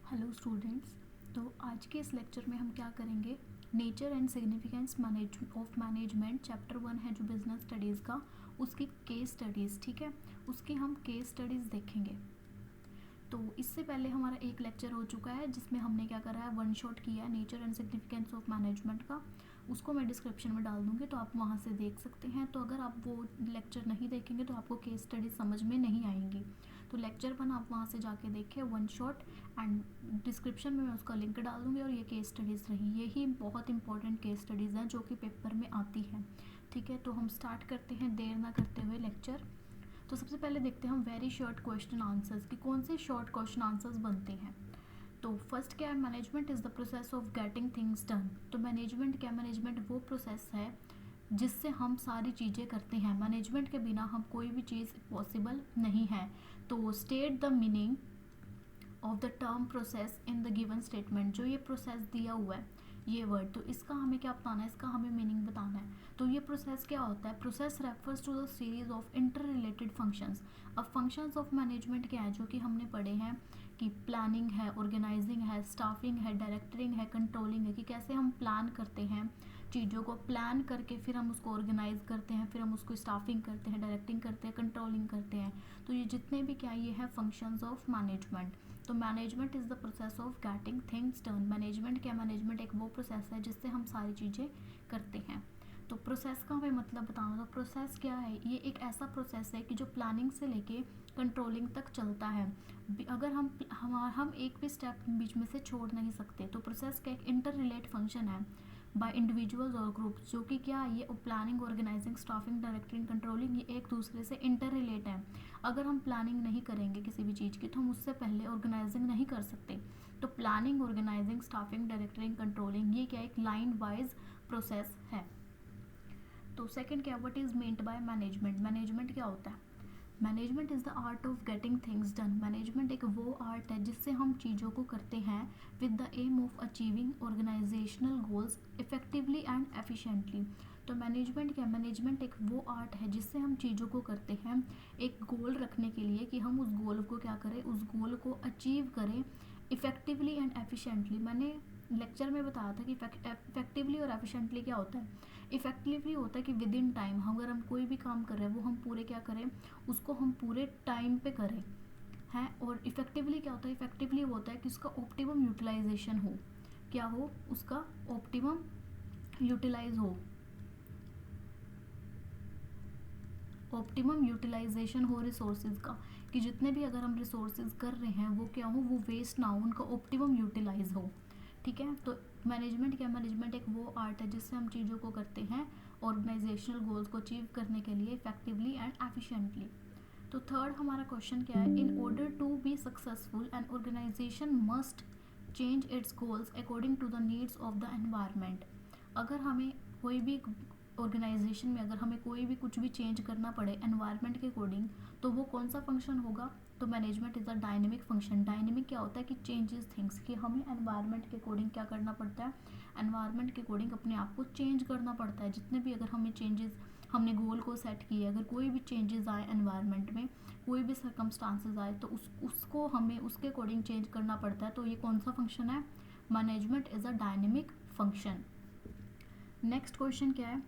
Hello students. तो आज के इस लेक्चर में हम क्या करेंगे, nature and significance of management chapter 1 है जो बिजनेस स्टडीज़ का, उसकी केस स्टडीज़, ठीक है, उसकी हम केस स्टडीज़ देखेंगे। तो इससे पहले हमारा एक लेक्चर हो चुका है जिसमें हमने क्या करा है, वन शॉट किया है nature and significance of management का। उसको मैं डिस्क्रिप्शन में डाल दूँगी तो आप वहाँ से देख सकते हैं। तो अगर आप वो लेक्चर नहीं देखेंगे तो आपको केस स्टडी समझ में नहीं आएंगी। तो लेक्चर 1 आप वहाँ से जाके देखें, वन शॉट, एंड डिस्क्रिप्शन में मैं उसका लिंक डाल दूँगी। और ये केस स्टडीज़ रही, यही बहुत इंपॉर्टेंट केस स्टडीज़ हैं जो कि पेपर में आती हैं। ठीक है, तो हम स्टार्ट करते हैं देर ना करते हुए लेक्चर। तो सबसे पहले देखते हैं हम वेरी शॉर्ट क्वेश्चन आंसर्स कि कौन से शॉर्ट क्वेश्चन आंसर्स बनते हैं। तो फर्स्ट क्या है, management is the process of getting things done. तो मैनेजमेंट क्या, मैनेजमेंट वो प्रोसेस है जिससे हम सारी चीज़ें करते हैं। मैनेजमेंट के बिना हम कोई भी चीज़ पॉसिबल नहीं है। तो state the meaning of the term process in the given statement. जो ये प्रोसेस दिया हुआ है, ये वर्ड, तो इसका हमें क्या बताना है, इसका हमें मीनिंग बताना है। तो ये प्रोसेस क्या होता है, process refers to the series of interrelated functions. अब फंक्शंस ऑफ मैनेजमेंट क्या है जो कि हमने पढ़े हैं कि प्लानिंग है, ऑर्गेनाइजिंग है, स्टाफिंग है, डायरेक्टरिंग है, कंट्रोलिंग है, कि कैसे हम प्लान करते हैं चीज़ों को, प्लान करके फिर हम उसको ऑर्गेनाइज करते हैं, फिर हम उसको स्टाफिंग करते हैं, डायरेक्टिंग करते हैं, कंट्रोलिंग करते हैं। तो ये जितने भी क्या ये है फंक्शंस ऑफ मैनेजमेंट। तो management is the process of getting things done. Management क्या, मैनेजमेंट एक वो प्रोसेस है जिससे हम सारी चीज़ें करते हैं। तो प्रोसेस का हमें मतलब बताना, तो प्रोसेस क्या है, ये एक ऐसा प्रोसेस है कि जो प्लानिंग से लेके कंट्रोलिंग तक चलता है। अगर हम एक भी स्टेप बीच में से छोड़ नहीं सकते। तो प्रोसेस का एक इंटर रिलेट फंक्शन है बाय इंडिविजुअल्स और ग्रुप्स, जो कि क्या ये planning, organising, staffing, directing, controlling, ये एक दूसरे से इंटर रिलेट है। अगर हम प्लानिंग नहीं करेंगे किसी भी चीज़ की तो हम उससे पहले ऑर्गेनाइजिंग नहीं कर सकते। तो planning, organising, staffing, directing, controlling, ये क्या एक लाइन वाइज प्रोसेस है। तो सेकंड क्या, what is meant by management. Management क्या होता है, management is the art of getting things done. Management एक वो आर्ट है जिससे हम चीज़ों को करते हैं with the aim of achieving organisational goals effectively and efficiently. तो मैनेजमेंट क्या, मैनेजमेंट एक वो आर्ट है जिससे हम चीज़ों को करते हैं एक गोल रखने के लिए, कि हम उस गोल को क्या करें, उस गोल को अचीव करें इफ़ेक्टिवली एंड एफिशिएंटली। मैंने लेक्चर में बताया था कि इफेक्टिवली और एफिशिएंटली क्या होता है। इफेक्टिवली होता है कि विद इन टाइम, अगर हम कोई भी काम कर रहे हैं वो हम पूरे क्या करें, उसको हम पूरे टाइम पे करें हैं। और इफेक्टिवली क्या होता है, इफेक्टिवली होता है कि उसका ऑप्टिमम यूटिलाइजेशन हो, क्या हो, उसका ऑप्टिमम यूटिलाइज हो, ऑप्टिमम यूटिलाइजेशन हो रिसोर्सेज का, कि जितने भी अगर हम रिसोर्सेज कर रहे हैं वो क्या हो, वो वेस्ट ना हो, उनका ऑप्टिमम यूटिलाइज हो। ठीक है, तो मैनेजमेंट क्या, मैनेजमेंट एक वो आर्ट है जिससे हम चीज़ों को करते हैं ऑर्गेनाइजेशनल गोल्स को अचीव करने के लिए इफेक्टिवली एंड एफिशिएंटली। तो थर्ड हमारा क्वेश्चन क्या है, in order to be successful an organisation must change its goals according to the needs of the environment. अगर हमें कोई भी ऑर्गेनाइजेशन में अगर हमें कोई भी कुछ भी चेंज करना पड़े एनवायरनमेंट के अकॉर्डिंग, तो वो कौन सा फंक्शन होगा, तो management is a dynamic function. Dynamic क्या होता है कि चेंजेस थिंग्स, कि हमें एनवायरनमेंट के अकॉर्डिंग क्या करना पड़ता है, एनवायरनमेंट के अकॉर्डिंग अपने आप को चेंज करना पड़ता है। जितने भी अगर हमें चेंजेस, हमने गोल को सेट किए, अगर कोई भी चेंजेस आए एनवायरनमेंट में, कोई भी सर्कमस्टांसेस आए, तो उसको हमें उसके अकॉर्डिंग चेंज करना पड़ता है। तो ये कौन सा फंक्शन है, management is a dynamic function. Next question क्या है,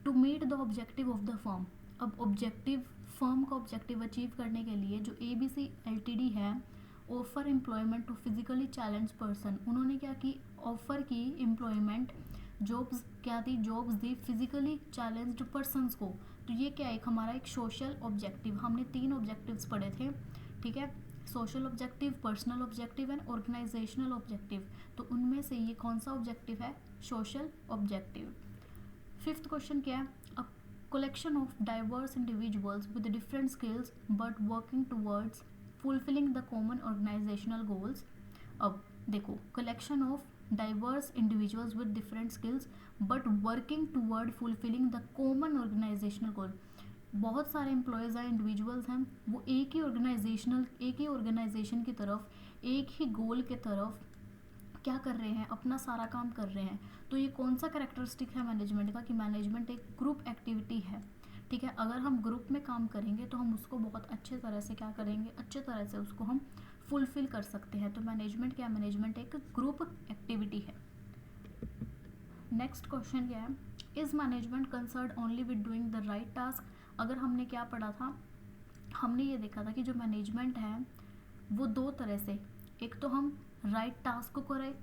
to meet the objective of the firm. अब ऑब्जेक्टिव, फर्म का ऑब्जेक्टिव अचीव करने के लिए जो ABC LTD है, offer employment to physically challenge person, उन्होंने क्या की, ऑफर की एम्प्लॉयमेंट, जॉब्स क्या थी, जॉब्स दी फिजिकली चैलेंज्ड पर्सनस को। तो ये क्या है, एक हमारा एक सोशल ऑब्जेक्टिव, हमने 3 ऑब्जेक्टिव्स पढ़े थे, ठीक है, social objective, personal objective and organisational objective. तो उनमें से ये कौन सा ऑब्जेक्टिव है, सोशल ऑब्जेक्टिव। फिफ्थ क्वेश्चन क्या है, अ collection of diverse individuals with different skills but working towards fulfilling the common organizational goals। अब देखो, collection of diverse individuals with different skills but working toward fulfilling the common organizational goal। बहुत सारे employees हैं, individuals हैं, वो एक ही organisation की तरफ, एक ही गोल के तरफ क्या कर रहे हैं, अपना सारा काम कर रहे हैं। तो ये कौन सा कैरेक्टरिस्टिक है मैनेजमेंट का, कि मैनेजमेंट एक ग्रुप एक्टिविटी है। ठीक है, अगर हम ग्रुप में काम करेंगे तो हम उसको बहुत अच्छे तरह से क्या करेंगे, अच्छे तरह से उसको हम फुलफिल कर सकते हैं। तो मैनेजमेंट क्या है, मैनेजमेंट एक ग्रुप एक्टिविटी है। नेक्स्ट क्वेश्चन क्या है, is management concern only with doing the right task. अगर हमने क्या पढ़ा था, हमने ये देखा था कि जो मैनेजमेंट है वो दो तरह से, एक तो हम राइट टास्क को करें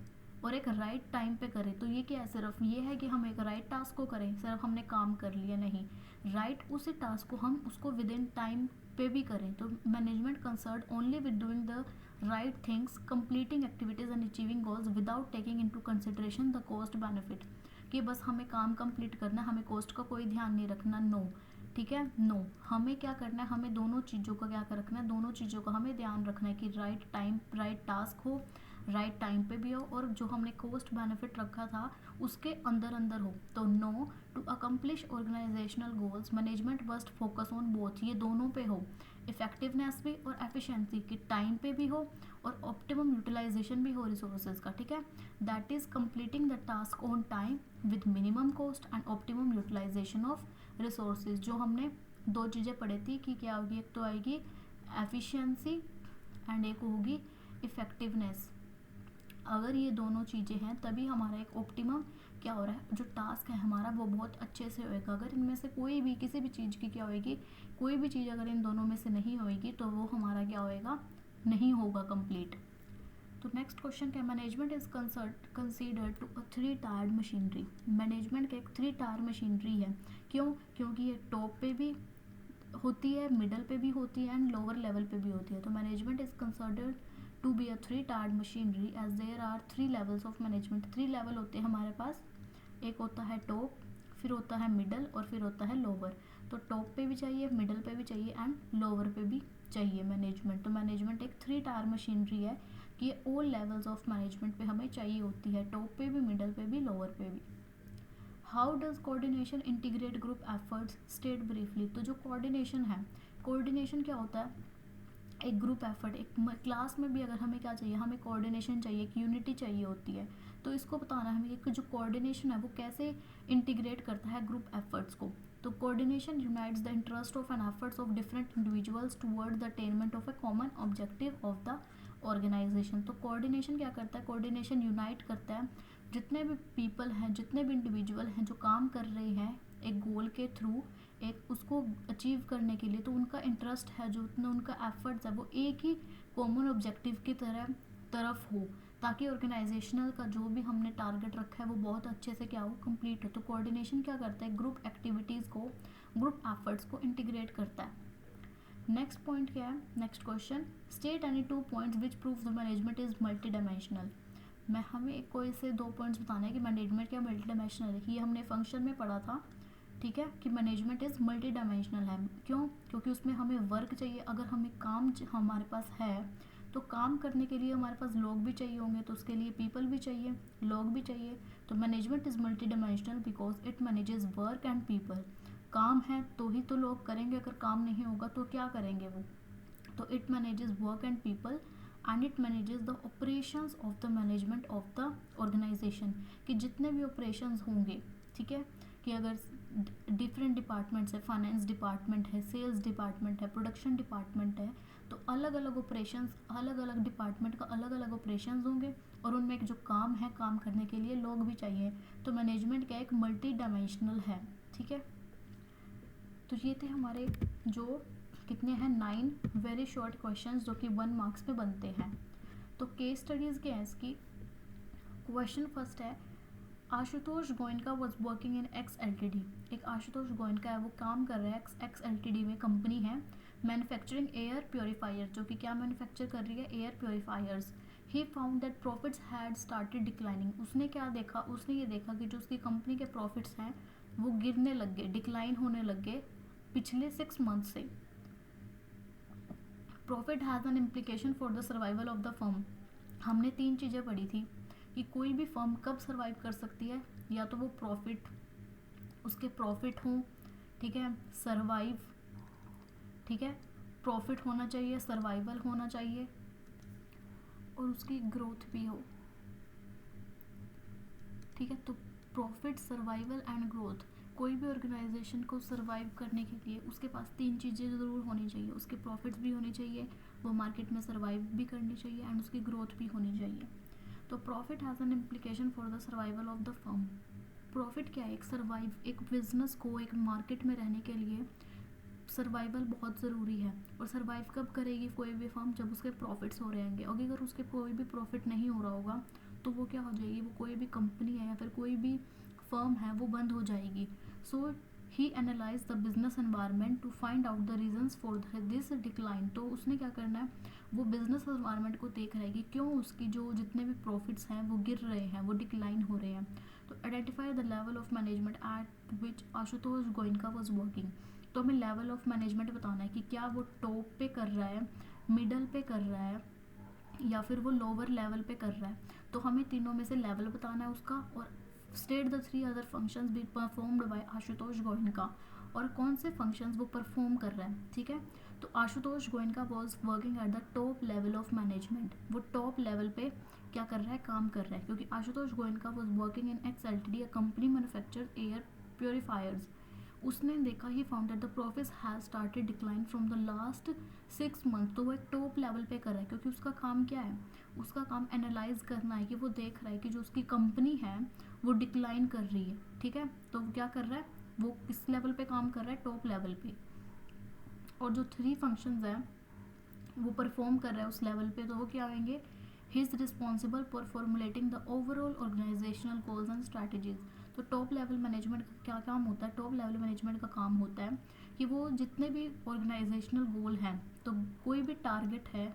और एक राइट टाइम पे करें। तो ये क्या है, सिर्फ ये है कि हम एक राइट टास्क को करें, सिर्फ हमने काम कर लिया, नहीं, राइट उसी टास्क को हम उसको विद इन टाइम पे भी करें। तो management concern only with doing the right things, completing activities and achieving goals without taking into consideration the cost benefit. कि बस हमें काम कंप्लीट करना, हमें कॉस्ट का कोई ध्यान नहीं रखना, नो, ठीक है, नो, हमें क्या करना है, हमें दोनों चीज़ों का क्या रखना है, दोनों चीज़ों का हमें ध्यान रखना है कि राइट टाइम, राइट टास्क हो, राइट टाइम पे भी हो, और जो हमने कॉस्ट बेनिफिट रखा था उसके अंदर अंदर हो। तो no, to accomplish organisational goals management must focus on both, ये दोनों पे हो, इफेक्टिवनेस भी और एफिशिएंसी की, टाइम पे भी हो और ऑप्टिमम यूटिलाइजेशन भी हो रिसोर्सेज का, ठीक है। That is completing the task on time with minimum cost and optimum utilisation of resources. जो हमने दो चीज़ें पढ़ी थी कि क्या होगी, एक तो आएगी एफिशिएंसी एंड एक होगी इफेक्टिवनेस। अगर ये दोनों चीज़ें हैं तभी हमारा एक ऑप्टिमम क्या हो रहा है, जो टास्क है हमारा वो बहुत अच्छे से होएगा। अगर इनमें से कोई भी किसी भी चीज़ की क्या होएगी, कोई भी चीज़ अगर इन दोनों में से नहीं होएगी तो वो हमारा क्या होएगा, नहीं होगा कंप्लीट। तो नेक्स्ट क्वेश्चन क्या, management is considered to a 3 tiered machinery. Management का एक 3 टायर मशीनरी है, क्यों, क्योंकि ये टॉप पे भी होती है, मिडल पे भी होती है एंड लोअर लेवल पे भी होती है। तो management is considered to be a 3 tiered machinery as there are 3 levels of management. 3 level होते हैं हमारे पास, एक होता है टॉप, फिर होता है मिडल और फिर होता है लोअर। तो टॉप पे भी चाहिए, मिडल पे भी चाहिए एंड लोअर पे भी चाहिए मैनेजमेंट। तो मैनेजमेंट एक 3 टायर मशीनरी है कि ऑल लेवल्स ऑफ मैनेजमेंट पे हमें चाहिए होती है, टॉप पे भी, मिडल पे भी, लोअर पे भी। How does coordination integrate group efforts, state briefly. तो जो कोऑर्डिनेशन है, कोऑर्डिनेशन क्या होता है, एक ग्रुप एफर्ट, एक क्लास में भी अगर हमें क्या चाहिए, हमें कोऑर्डिनेशन चाहिए, एक यूनिटी चाहिए होती है। तो इसको बताना है हमें कि जो कोऑर्डिनेशन है वो कैसे इंटीग्रेट करता है ग्रुप एफर्ट्स को। तो coordination unites the interest of and efforts of different individuals toward the attainment of a common objective of the organisation. तो कोऑर्डिनेशन क्या करता है, कोऑर्डिनेशन यूनाइट करता है जितने भी पीपल हैं, जितने भी इंडिविजुअल हैं जो काम कर रहे हैं एक गोल के थ्रू, एक उसको अचीव करने के लिए, तो उनका इंटरेस्ट है, जो उतना उनका एफर्ट्स है वो एक ही कॉमन ऑब्जेक्टिव की तरफ हो, ताकि ऑर्गेनाइजेशनल का जो भी हमने टारगेट रखा है वो बहुत अच्छे से क्या हो, कंप्लीट हो। तो कोऑर्डिनेशन क्या करता है, ग्रुप एक्टिविटीज़ को, ग्रुप एफर्ट्स को इंटीग्रेट करता है। नेक्स्ट पॉइंट क्या है, next question, state any 2 points which prove the management is multi dimensional. मैं हमें कोई से 2 पॉइंट्स बताने हैं कि मैनेजमेंट क्या मल्टी डायमेंशनल है। ये हमने फंक्शन में पढ़ा था, ठीक है, कि मैनेजमेंट इज़ मल्टी डायमेंशनल है। क्यों, क्योंकि उसमें हमें वर्क चाहिए, अगर हमें काम हमारे पास है तो काम करने के लिए हमारे पास लोग भी चाहिए होंगे, तो उसके लिए पीपल भी चाहिए, लोग भी चाहिए। तो management is multi dimensional because it manages work and people. काम है तो ही तो लोग करेंगे, अगर काम नहीं होगा तो क्या करेंगे वो। तो it manages work and people and it manages the operations of the management of the organisation, कि जितने भी ऑपरेशंस होंगे, ठीक है, कि अगर डिफरेंट डिपार्टमेंट्स है, फाइनेंस डिपार्टमेंट है, सेल्स डिपार्टमेंट है, प्रोडक्शन डिपार्टमेंट है, तो अलग अलग ऑपरेशंस, अलग अलग डिपार्टमेंट का अलग अलग ऑपरेशंस होंगे और उनमें एक जो काम है, काम करने के लिए लोग भी चाहिए। तो मैनेजमेंट क्या एक मल्टी डायमेंशनल है, ठीक है। तो ये थे हमारे जो कितने हैं 9 वेरी शॉर्ट क्वेश्चंस जो कि 1 मार्क्स पे बनते हैं। तो केस स्टडीज़ क्या है इसकी। क्वेश्चन फर्स्ट है, Ashutosh Goenka was working in x LTD. एक आशुतोष गोयनका है, वो काम कर रहा है एक्स एलटीडी में, कंपनी है मैन्युफैक्चरिंग एयर प्योरीफायर, जो कि क्या मैन्युफैक्चर कर रही है, air purifiers. He found that profits had started declining. उसने क्या देखा, उसने ये देखा कि जो उसकी कंपनी के प्रॉफिट्स हैं वो गिरने लग गए, डिक्लाइन होने लग गए पिछले 6 मंथ से। Profit has an implication for the survival of the firm. हमने 3 चीज़ें पढ़ी थी कि कोई भी फर्म कब सर्वाइव कर सकती है, या तो वो प्रॉफिट, उसके प्रॉफिट हों, ठीक है, सर्वाइव, ठीक है, प्रॉफिट होना चाहिए, सर्वाइवल होना चाहिए और उसकी ग्रोथ भी हो, ठीक है। तो प्रॉफिट, सर्वाइवल एंड ग्रोथ, कोई भी ऑर्गेनाइजेशन को सर्वाइव करने के लिए उसके पास 3 चीज़ें ज़रूर होनी चाहिए, उसके प्रॉफिट्स भी होने चाहिए, वो मार्केट में सर्वाइव भी करनी चाहिए एंड उसकी ग्रोथ भी होनी चाहिए। तो profit has an implication for the survival of the firm. Profit क्या है, एक बिजनेस को एक मार्केट में रहने के लिए सर्वाइवल बहुत ज़रूरी है। और सर्वाइव कब करेगी कोई भी फर्म, जब उसके प्रॉफिट्स हो रहे होंगे। और अगर उसके कोई भी प्रॉफिट नहीं हो रहा होगा तो वो क्या हो जाएगी, वो कोई भी कंपनी है या फिर कोई भी फर्म है वो बंद हो जाएगी। So he analyse the business environment to find out the reasons for this decline. तो उसने क्या करना है, वो बिजनेस एनवायरनमेंट को देख रहा है कि क्यों उसकी जो जितने भी प्रॉफिट्स हैं वो गिर रहे हैं, वो डिक्लाइन हो रहे हैं। तो identify the level of management at which Ashutosh Goenka was working. तो हमें लेवल ऑफ मैनेजमेंट बताना है कि क्या वो टॉप पे कर रहा है, मिडल पे कर रहा है या फिर वो लोअर लेवल पे कर रहा है। तो हमें तीनों में से लेवल बताना है उसका, और state the 3 other functions B performed bye Ashutosh Goenka, और कौन से फंक्शंस वो परफॉर्म कर रहा है। ठीक है, तो Ashutosh Goenka was working at the top level of management. वो टॉप लेवल पे क्या कर रहा है, काम कर रहा है, क्योंकि Ashutosh Goenka was working in x LTD, a company manufacture air purifiers. उसने देखा he found that the profits has started decline from the last 6 month. तो वो एक टॉप लेवल पे कर रहा है, क्योंकि उसका काम क्या है, उसका काम एनालाइज करना है कि वो देख रहा है कि जो उसकी कंपनी है वो डिक्लाइन कर रही है। ठीक है, तो वो क्या कर रहा है, वो किस लेवल पे काम कर रहा है, टॉप लेवल पे। और जो 3 फंक्शंस हैं वो परफॉर्म कर रहा है उस लेवल पे, तो वो क्या आएंगे, he is responsible for formulating the overall organisational goals and strategies. तो टॉप लेवल मैनेजमेंट का क्या काम होता है, टॉप लेवल मैनेजमेंट का काम होता है कि वो जितने भी ऑर्गेनाइजेशनल गोल हैं, तो कोई भी टारगेट है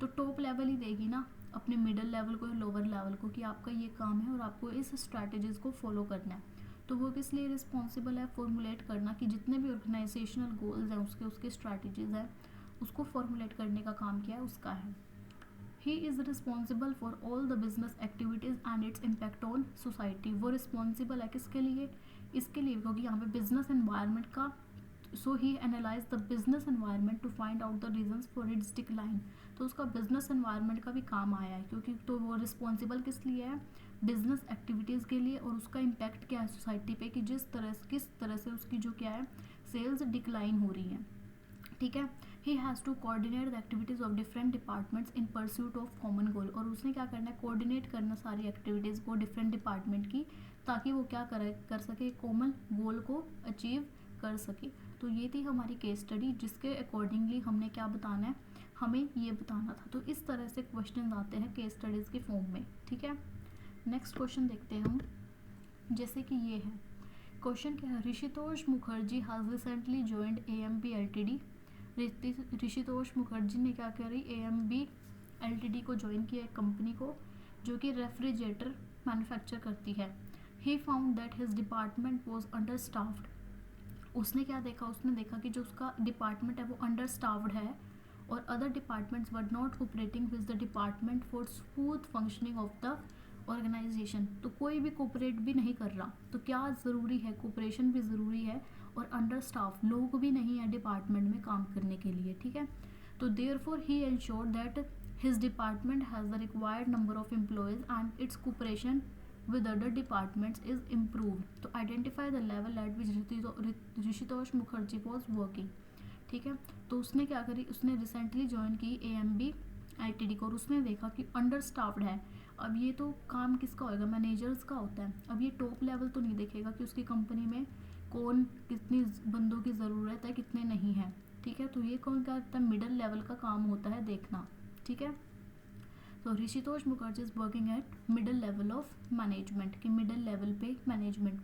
तो टॉप लेवल ही देगी ना अपने मिडिल लेवल को या लोअर लेवल को, कि आपका ये काम है और आपको इस स्ट्रैटेजीज़ को फॉलो करना है। तो वो किस लिए रिस्पॉन्सिबल है, फॉर्मुलेट करना, कि जितने भी ऑर्गेनाइजेशनल गोल्स हैं उसके स्ट्रैटेजीज़ हैं उसको फॉर्मुलेट करने का काम किया है उसका है। ही is responsible for all the business activities and its impact on society. वो रिस्पॉन्सिबल है किसके लिए, इसके लिए, क्योंकि यहाँ पे बिजनेस एनवायरनमेंट का, so he analyse the business environment to find out the reasons for its decline. तो उसका बिजनेस एनवायरनमेंट का भी काम आया है, क्योंकि तो वो रिस्पॉन्सिबल किस लिए है, बिजनेस एक्टिविटीज़ के लिए, और उसका इम्पैक्ट क्या है सोसाइटी पे, कि किस तरह से उसकी जो क्या है सेल्स डिक्लाइन हो रही हैं। ठीक है, he has to coordinate the activities of different departments in pursuit of common goal. और उसने क्या करना है, कोऑर्डिनेट करना सारी एक्टिविटीज़ को डिफरेंट डिपार्टमेंट की, ताकि वो क्या कर सके, कॉमन गोल को अचीव कर सके। तो ये थी हमारी केस स्टडी, जिसके अकॉर्डिंगली हमने क्या बताना है, हमें ये बताना था। तो इस तरह से क्वेश्चन आते हैं केस स्टडीज़ के फॉर्म में। ठीक है, नेक्स्ट क्वेश्चन देखते हैं हम, जैसे कि ये है क्वेश्चन क्या है, Rishitosh Mukherjee has recently joined AMB LTD। Rishitosh Mukherjee ने क्या करी, AMB LTD को ज्वाइन किया, एक कंपनी को जो कि रेफ्रिजरेटर मैन्युफैक्चर करती है। He found that his department was under staffed. उसने क्या देखा, उसने देखा कि जो उसका डिपार्टमेंट है वो अंडर स्टाफ्ड है, और other departments were not cooperating with the department for smooth functioning of the organisation. तो कोई भी कोऑपरेट भी नहीं कर रहा, तो क्या ज़रूरी है, कोऑपरेशन भी ज़रूरी है, और अंडर स्टाफ लोग भी नहीं है डिपार्टमेंट में काम करने के लिए। ठीक है, तो therefore he ensured that his department has the required number of employees and it's cooperation with other departments is improved. तो identify the level at which Rishitosh Mukherjee was working। ठीक है, तो उसने क्या करी, उसने रिसेंटली ज्वाइन की AMB LTD को, और उसने देखा कि अंडर स्टाफ्ड है। अब ये तो काम किसका होगा, मैनेजर्स का होता है। अब ये टॉप लेवल तो नहीं देखेगा कि उसकी कंपनी में कौन कितनी बंदों की ज़रूरत है, कितने नहीं है। ठीक है, तो ये कौन क्या करता है, मिडल लेवल का काम होता है देखना। ठीक है, तो Rishitosh Mukherjee is working at middle level of management, कि मिडल लेवल पे मैनेजमेंट।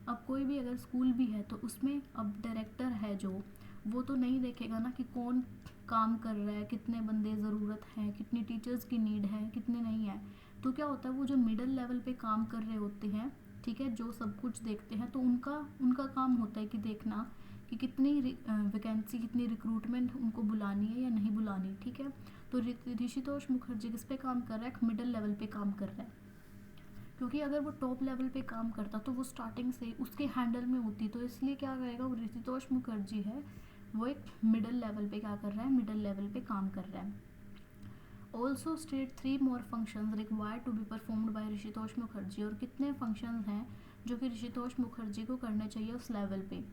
अब कोई भी अगर स्कूल भी है तो उसमें अब डायरेक्टर है जो, वो तो नहीं देखेगा ना कि कौन काम कर रहा है, कितने बंदे ज़रूरत हैं, कितनी टीचर्स की नीड है, कितने नहीं है। तो क्या होता है, वो जो मिडल लेवल पे काम कर रहे होते हैं, ठीक है, जो सब कुछ देखते हैं, तो उनका काम होता है कि देखना कि कितनी वैकेंसी, कितनी रिक्रूटमेंट उनको बुलानी है या नहीं बुलानी। ठीक है, तो ऋषितोष मुखर्जी किस पे काम कर रहा है, मिडल लेवल पे काम कर रहा है, क्योंकि अगर वो टॉप लेवल पे काम करता तो वो स्टार्टिंग से उसके हैंडल में होती। तो इसलिए क्या करेगा, वो ऋषितोष मुखर्जी है वो एक मिडल लेवल पे क्या कर रहा है, मिडल लेवल पे काम कर रहा है। Also state 3 more functions required to be performed by Rishitosh Mukherjee. और कितने फंक्शंस हैं जो कि ऋषितोष मुखर्जी को करने चाहिए उस लेवल पे।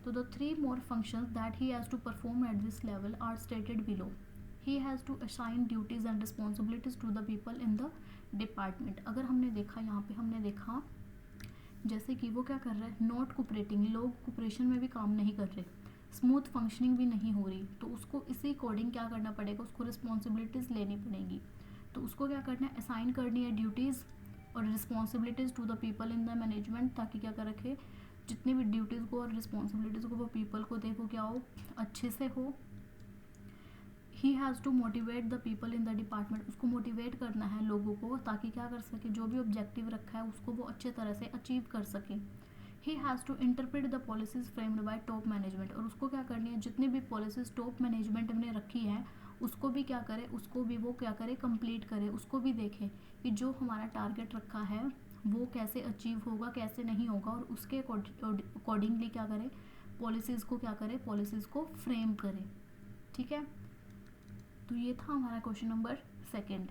तो the 3 more functions that he has to perform at this level are stated below. He has to assign duties and responsibilities to the people in the department. अगर हमने देखा यहाँ पे हमने देखा जैसे कि वो क्या कर रहा है, नॉट कोऑपरेटिंग, लोग कोऑपरेशन में भी काम नहीं कर रहे, स्मूथ फंक्शनिंग भी नहीं हो रही, तो उसको इसी अकॉर्डिंग क्या करना पड़ेगा, उसको रिस्पॉन्सिबिलिटीज़ लेनी पड़ेगी। तो उसको क्या करना है, असाइन करनी है ड्यूटीज़ और responsibilities to the people in the management, ताकि क्या कर रखे, जितनी भी ड्यूटीज़ को और रिस्पॉन्सिबिलिटीज़ को वो पीपल को दे, वो क्या हो, अच्छे से हो। He has to motivate the people in the department, उसको मोटिवेट करना है लोगों को, ताकि क्या कर सके, जो भी ऑब्जेक्टिव रखा है उसको वो अच्छे तरह से अचीव कर सके। He has to interpret the policies framed by top management, और उसको क्या करनी है, जितनी भी पॉलिसीज टॉप मैनेजमेंट ने रखी है उसको भी क्या करे, उसको भी वो क्या करे, कंप्लीट करे, उसको भी देखे कि जो हमारा टारगेट रखा है वो कैसे अचीव होगा, कैसे नहीं होगा, और उसके अकॉर्डिंगली क्या करे, पॉलिसीज़ को क्या करे, पॉलिसीज़ को फ्रेम करे। ठीक है, तो ये था हमारा क्वेश्चन नंबर 2।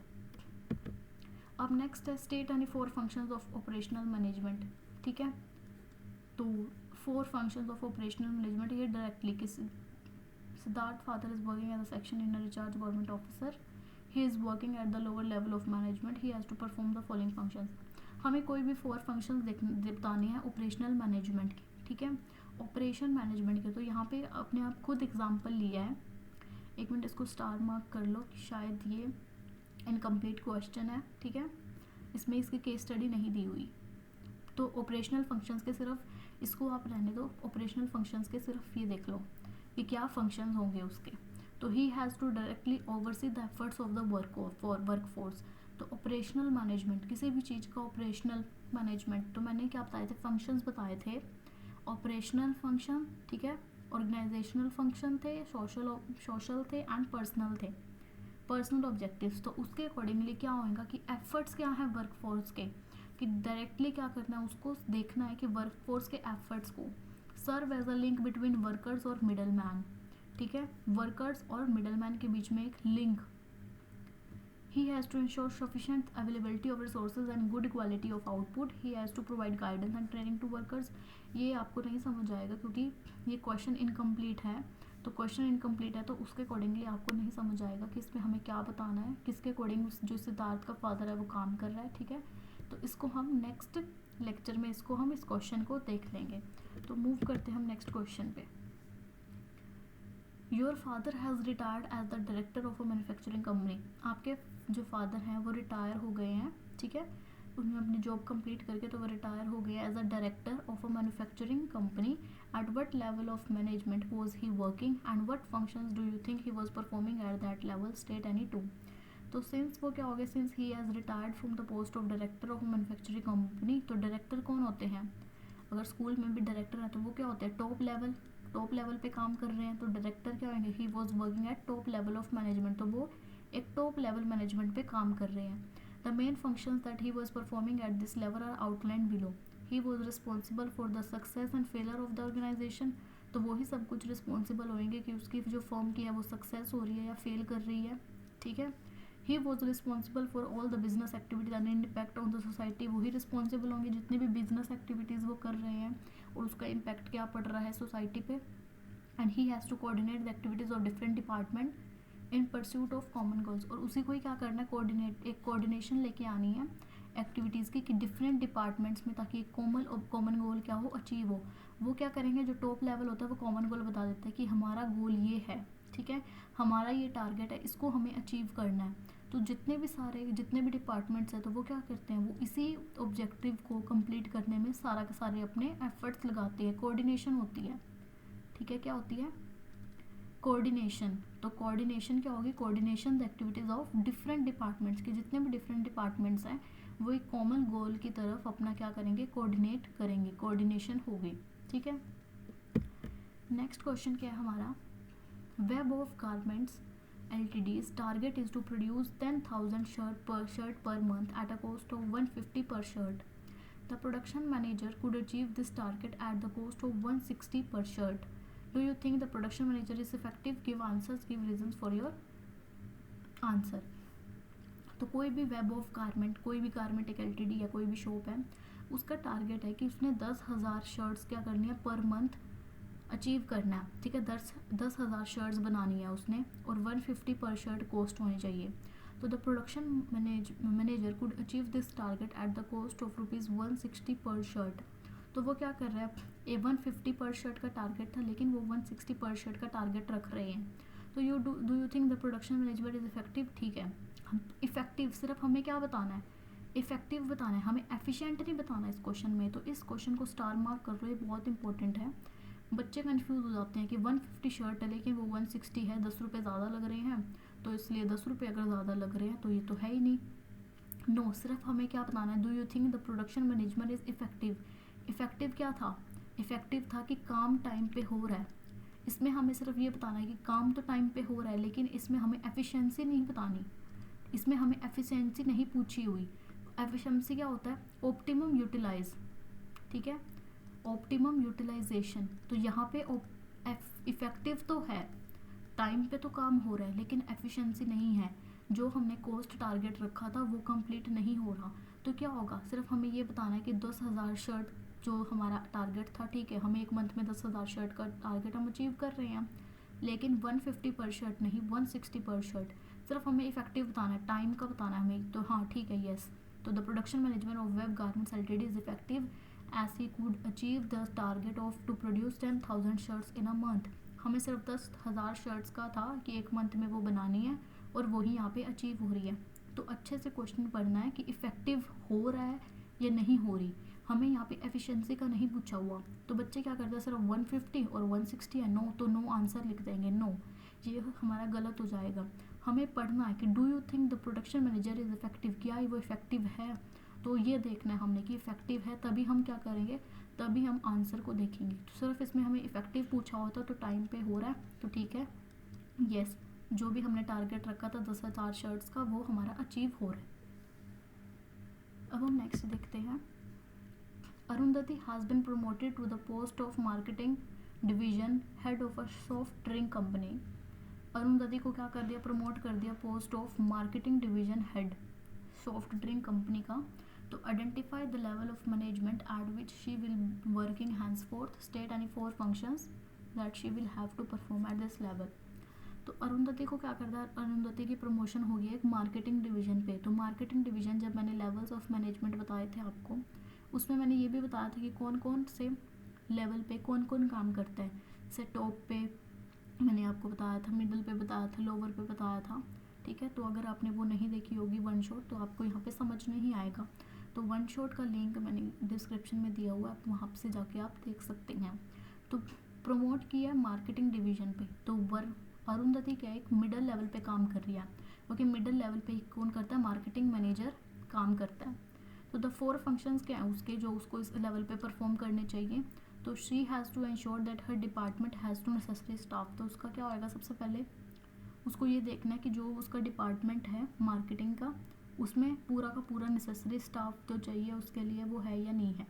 अब नेक्स्ट है state any 4 functions of operational management. ठीक है, तो 4 फंक्शंस ऑफ ऑपरेशनल मैनेजमेंट, ये डायरेक्टली किस, Siddharth father is working as a section in recharge government officer, he is working at the lower level of management, he has to perform the following functions. हमें कोई भी 4 functions बतानी है operational management की। ठीक है, ऑपरेशन मैनेजमेंट के, तो यहाँ पे अपने आप खुद एग्जाम्पल लिया है, 1 मिनट इसको स्टार मार्क कर लो, शायद ये इनकम्प्लीट क्वेश्चन है। ठीक है, इसमें इसकी केस स्टडी नहीं दी हुई, तो ऑपरेशनल फंक्शंस के सिर्फ, इसको आप रहने दो, ऑपरेशनल फंक्शंस के सिर्फ ये देख लो कि क्या फंक्शंस होंगे उसके। तो he has to directly oversee the efforts of the workforce. तो ऑपरेशनल मैनेजमेंट, किसी भी चीज़ का ऑपरेशनल मैनेजमेंट, तो मैंने क्या बताए थे, फंक्शंस बताए थे, ऑपरेशनल फंक्शन, ठीक है, ऑर्गेनाइजेशनल फंक्शन थे, सोशल थे एंड पर्सनल थे, पर्सनल ऑब्जेक्टिव्स। तो उसके अकॉर्डिंगली क्या होगा कि एफर्ट्स क्या है वर्कफोर्स के, कि डायरेक्टली क्या करना है, उसको देखना है कि वर्कफोर्स के एफर्ट्स को serve as a link between workers और मिडल मैन। ठीक है, वर्कर्स और मिडल मैन के बीच में एक link. He has to ensure sufficient availability of resources and good quality of output. He has to provide guidance and training to workers. ये आपको नहीं समझ आएगा क्योंकि ये क्वेश्चन इनकम्प्लीट है, तो क्वेश्चन इनकम्प्लीट है तो उसके अकॉर्डिंगली आपको नहीं समझ आएगा कि इसमें हमें क्या बताना है, किसके अकॉर्डिंग जो सिद्धार्थ का फादर है वो काम कर रहा है। ठीक है, तो इसको हम नेक्स्ट लेक्चर में इसको हम इस क्वेश्चन को देख लेंगे। तो मूव करते हैं हम नेक्स्ट क्वेश्चन पे। Your father has retired as the director of a manufacturing company. आपके जो फादर हैं वो रिटायर हो गए हैं। ठीक है, उन्होंने अपनी जॉब कंप्लीट करके तो वो रिटायर हो गए as a director of a manufacturing company. At what level of management was he working and what functions do you think he was performing at that level, state any 2। तो since वो क्या हो गया, since he has retired from the post of director of manufacturing company. तो director कौन होते हैं, अगर स्कूल में भी डायरेक्टर है तो वो क्या होते हैं, टॉप लेवल पे काम कर रहे हैं, तो डायरेक्टर क्या होंगे, he was working at top level of management, तो वो एक टॉप लेवल मैनेजमेंट पे काम कर रहे हैं। The main functions that he was performing at this level are outline below. He was responsible for the success and failure of the organisation. तो वो ही सब कुछ रिस्पॉन्सिबल होंगे कि उसकी जो फर्म की है वो सक्सेस हो रही है या फेल कर रही है। ठीक है, ही was responsible for all the business activities and impact on the society. वही रिस्पॉन्सिबल होंगे जितनी भी बिजनेस एक्टिविटीज़ वो कर रहे हैं और उसका इम्पैक्ट क्या पड़ रहा है सोसाइटी पे। And he has to coordinate the activities of different department in pursuit of common goals. और उसी को ही क्या करना है, एक कोऑर्डिनेशन लेके आनी है एक्टिविटीज़ की कि डिफरेंट डिपार्टमेंट्स में, ताकि एक कॉमन गोल क्या हो, अचीव हो। वो क्या करेंगे, जो टॉप लेवल होता है वो कॉमन गोल बता देता है कि हमारा गोल ये है, ठीक है, हमारा ये टारगेट है, इसको हमें अचीव करना है। तो जितने भी डिपार्टमेंट्स हैं तो वो क्या करते हैं, वो इसी ऑब्जेक्टिव को कंप्लीट करने में सारा के सारे अपने एफर्ट्स लगाते हैं। कोऑर्डिनेशन होती है। ठीक है, क्या होती है, कोऑर्डिनेशन। तो कोऑर्डिनेशन क्या होगी, coordination the activities of different departments के, जितने भी डिफरेंट डिपार्टमेंट्स हैं वो एक कॉमन गोल की तरफ अपना क्या करेंगे, कोऑर्डिनेट करेंगे, कोऑर्डिनेशन होगी। ठीक है, नेक्स्ट क्वेश्चन क्या है हमारा, web of garments LTD's target is to produce 10,000 shirt per month at a cost of 150 per shirt. The production manager could achieve this target at the cost of 160 per shirt. Do you think the production manager is effective? Give answers, give reasons for your answer. तो कोई भी web of garment, कोई भी garment एक LTD या कोई भी shop है, उसका टारगेट है कि उसने 10,000 शर्ट्स क्या करनी है पर मंथ अचीव करना है, ठीक है। 10,000 शर्ट्स बनानी है उसने और 150 पर शर्ट कॉस्ट होनी चाहिए। तो the production manager could achieve this target at the cost of ₹160 पर शर्ट। तो वो क्या कर रहा है, ए 150 पर शर्ट का टारगेट था लेकिन वो 160 पर शर्ट का टारगेट रख रहे हैं। तो do you think the production management is effective? ठीक है, हम इफेक्टिव सिर्फ हमें क्या बताना है, इफेक्टिव बताना है, हमें एफिशिएंट नहीं बताना इस क्वेश्चन में। तो इस क्वेश्चन को स्टार मार्क कर लो, ये बहुत इंपॉर्टेंट है। बच्चे कंफ्यूज हो जाते हैं कि 150 शर्ट है लेकिन वो 160 है, 10 रुपये ज़्यादा लग रहे हैं, तो इसलिए 10 रुपये अगर ज़्यादा लग रहे हैं तो ये तो है ही नहीं। नो, सिर्फ हमें क्या बताना है, do you think the production management is effective? Effective क्या था, इफेक्टिव था कि काम टाइम पे हो रहा है। इसमें हमें सिर्फ ये बताना है कि काम तो टाइम पे हो रहा है, लेकिन इसमें हमें एफिशिएंसी नहीं बतानी, इसमें हमें एफिशिएंसी नहीं पूछी हुई। एफिशिएंसी क्या होता है, ऑप्टिमम यूटिलाइज, ठीक है, ऑप्टिमम यूटिलाइजेशन। तो यहाँ पे इफेक्टिव तो है, टाइम पे तो काम हो रहा है, लेकिन एफिशिएंसी नहीं है, जो हमने कॉस्ट टारगेट रखा था वो कंप्लीट नहीं हो रहा। तो क्या होगा, सिर्फ हमें ये बताना है कि 10,000 शर्ट जो हमारा टारगेट था, ठीक है, हमें एक मंथ में 10,000 शर्ट का टारगेट हम अचीव कर रहे हैं, लेकिन 150 पर शर्ट नहीं, 160 पर शर्ट। सिर्फ हमें इफेक्टिव बताना है, टाइम का बताना है हमें। तो हाँ ठीक है, यस। तो the production management of web garments LTD is effective as he could achieve the target of to produce 10,000 shirts in a month. हमें सिर्फ 10,000 शर्ट्स का था कि एक मंथ में वो बनानी है और वही यहाँ पे अचीव हो रही है। तो अच्छे से क्वेश्चन पढ़ना है कि इफेक्टिव हो रहा है या नहीं हो रही, हमें यहाँ पे एफिशिएंसी का नहीं पूछा हुआ। तो बच्चे क्या करते हैं, सिर्फ 150 और 160 है, नो, तो नो आंसर लिख देंगे, नो, ये हमारा गलत हो जाएगा। हमें पढ़ना है कि do you think the production manager is effective, क्या वो इफेक्टिव है, तो ये देखना है हमने कि इफेक्टिव है, तभी हम क्या करेंगे, तभी हम आंसर को देखेंगे। तो सिर्फ इसमें हमें इफेक्टिव पूछा होता तो टाइम पे हो रहा है तो ठीक है, यस, जो भी हमने टारगेट रखा था 10,000 शर्ट्स का वो हमारा अचीव हो रहा है। अब हम नेक्स्ट देखते हैं। Arundhati has been promoted to the post of marketing division head of a soft drink company. Arundhati को क्या कर दिया, प्रमोट कर दिया post of marketing division head soft drink company का। तो identify the level of management at which she will working henceforth, state any 4 functions that she will have to perform at this level. तो अरुंधति को क्या करता है, अरुंधति की promotion हो गई एक मार्केटिंग डिवीजन पे। तो मार्केटिंग डिवीजन, जब मैंने लेवल्स ऑफ मैनेजमेंट बताए थे आपको, उसमें मैंने ये भी बताया था कि कौन कौन से लेवल पे कौन कौन काम करता है। जैसे टॉप पे मैंने आपको बताया था, मिडिल पे बताया था, लोअर पे बताया था, ठीक है। तो अगर आपने वो नहीं देखी होगी वन शॉट तो आपको यहाँ पे समझ नहीं आएगा। तो वन शॉट का लिंक मैंने डिस्क्रिप्शन में दिया हुआ है, आप वहाँ से जाके आप देख सकते हैं। तो प्रमोट किया मार्केटिंग डिवीजन पे, तो अरुंधति क्या एक मिडल लेवल पे काम कर रही है, क्योंकि मिडल लेवल पे कौन करता है, मार्केटिंग मैनेजर काम करता है। तो द 4 फंक्शंस क्या हैं उसके, जो उसको इस लेवल पे परफॉर्म करने चाहिए। तो she has to ensure that her department has to necessary staff. तो उसका क्या होएगा, सबसे पहले उसको ये देखना है कि जो उसका डिपार्टमेंट है मार्केटिंग का, उसमें पूरा का पूरा नेसेसरी स्टाफ तो चाहिए उसके लिए, वो है या नहीं है।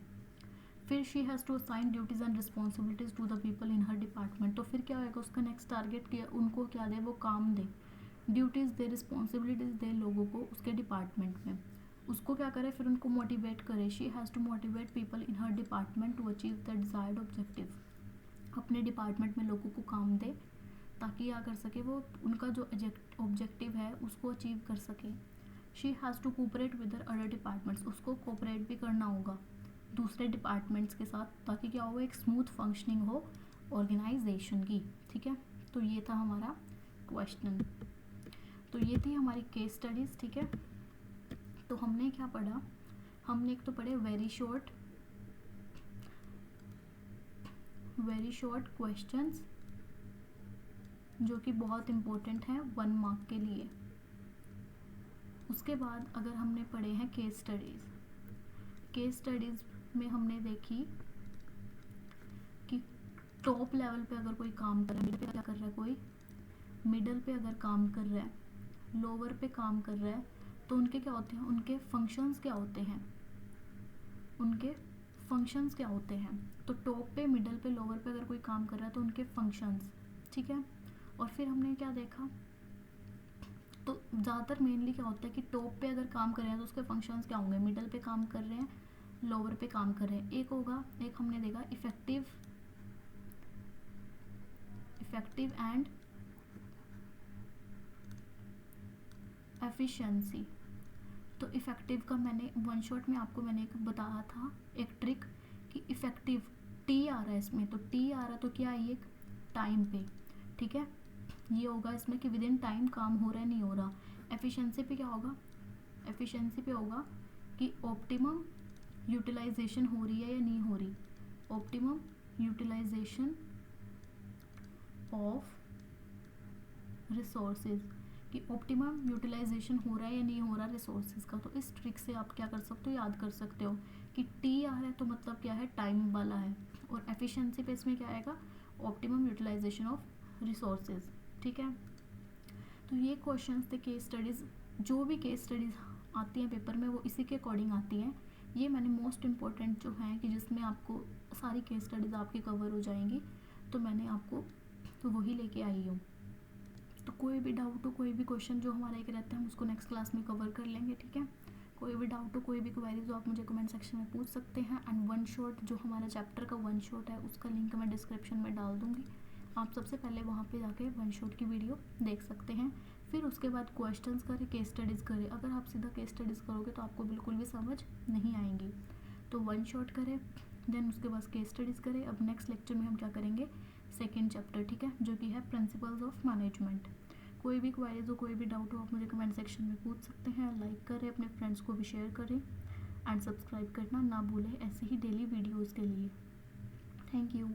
फिर she has to assign duties and responsibilities to the people in her department. तो फिर क्या होएगा, उसका नेक्स्ट टारगेट किया, उनको क्या दे, वो काम दे, ड्यूटीज़ दे, रिस्पॉन्सिबिलिटीज़ दे लोगों को उसके डिपार्टमेंट में। उसको क्या करे, फिर उनको मोटिवेट करे। She has to motivate people in her department to achieve the desired objective. अपने डिपार्टमेंट में लोगों को काम दे ताकि क्या कर सके, वो उनका जो ऑब्जेक्टिव है उसको अचीव कर सके। She has to cooperate with other departments. उसको कोऑपरेट भी करना होगा दूसरे डिपार्टमेंट्स के साथ, ताकि क्या हो, एक स्मूथ फंक्शनिंग हो ऑर्गेनाइजेशन की, ठीक है। तो ये था हमारा क्वेश्चन। तो ये थी हमारी केस स्टडीज़, ठीक है। तो हमने क्या पढ़ा, हमने एक तो पढ़े वेरी शॉर्ट क्वेश्चंस जो कि बहुत इम्पोर्टेंट हैं 1 मार्क के लिए। उसके बाद अगर हमने पढ़े हैं केस स्टडीज़ में हमने देखी कि टॉप लेवल पे अगर कोई काम कर रहा है, क्या कर रहा है कोई, मिडल पे अगर काम कर रहा है, लोअर पे काम कर रहा है, तो उनके क्या होते हैं, उनके फंक्शंस क्या होते हैं। तो टॉप पे, मिडल पे, लोअर पे अगर कोई काम कर रहा है तो उनके फंक्शंस, ठीक है। और फिर हमने क्या देखा, तो ज़्यादातर मेनली क्या होता है कि टॉप पे अगर काम कर रहे हैं तो उसके फंक्शंस क्या होंगे, मिडल पे काम कर रहे हैं, लोअर पे काम कर रहे हैं। एक हमने देखा इफेक्टिव एंड एफिशिएंसी। तो इफेक्टिव का मैंने वन शॉट में आपको मैंने एक बताया था एक ट्रिक कि इफेक्टिव टी आ रहा है इसमें, तो टी आ रहा तो क्या है ये टाइम पे, ठीक है। ये होगा इसमें कि विद इन टाइम काम हो रहा है नहीं हो रहा। एफिशिएंसी पे क्या होगा, एफिशिएंसी पे होगा कि ऑप्टिमम यूटिलाइजेशन हो रही है या नहीं हो रही, ऑप्टिमम यूटिलाइजेशन ऑफ रिसोर्सेज, कि ऑप्टिमम यूटिलाइजेशन हो रहा है या नहीं हो रहा रिसोर्सेज का। तो इस ट्रिक से आप क्या कर सकते हो, याद कर सकते हो कि टी आ रहा है तो मतलब क्या है टाइम वाला है, और एफिशिएंसी पे इसमें क्या आएगा ऑप्टिमम यूटिलाइजेशन ऑफ रिसोर्सेज, ठीक है। तो ये क्वेश्चंस थे केस स्टडीज़, जो भी केस स्टडीज़ आती हैं पेपर में वो इसी के अकॉर्डिंग आती हैं। ये मैंने मोस्ट इम्पॉर्टेंट जो हैं कि जिसमें आपको सारी केस स्टडीज़ आपकी कवर हो जाएंगी, तो मैंने आपको तो वही लेके आई हूँ। तो कोई भी डाउट हो, कोई भी क्वेश्चन जो हमारा एक रहता है हम उसको नेक्स्ट क्लास में कवर कर लेंगे, ठीक है। कोई भी डाउट हो, कोई भी क्वेरीज हो, आप मुझे कमेंट सेक्शन में पूछ सकते हैं। एंड वन शॉट जो हमारा चैप्टर का वन शॉट है उसका लिंक मैं डिस्क्रिप्शन में डाल दूँगी, आप सबसे पहले वहाँ पे जाके वन शॉट की वीडियो देख सकते हैं। फिर उसके बाद क्वेश्चंस करें, केस स्टडीज़ करें। अगर आप सीधा केस स्टडीज़ करोगे तो आपको बिल्कुल भी समझ नहीं आएंगी। तो वन शॉट करें, देन उसके बाद केस स्टडीज़ करें। अब नेक्स्ट लेक्चर में हम क्या करेंगे, सेकेंड चैप्टर, ठीक है, जो कि है प्रिंसिपल्स ऑफ मैनेजमेंट। कोई भी क्वेरीज हो, कोई भी डाउट हो, आप मुझे कमेंट सेक्शन में पूछ सकते हैं। लाइक करें, अपने फ्रेंड्स को भी शेयर करें एंड सब्सक्राइब करना ना भूलें ऐसे ही डेली वीडियोज़ के लिए। Thank you.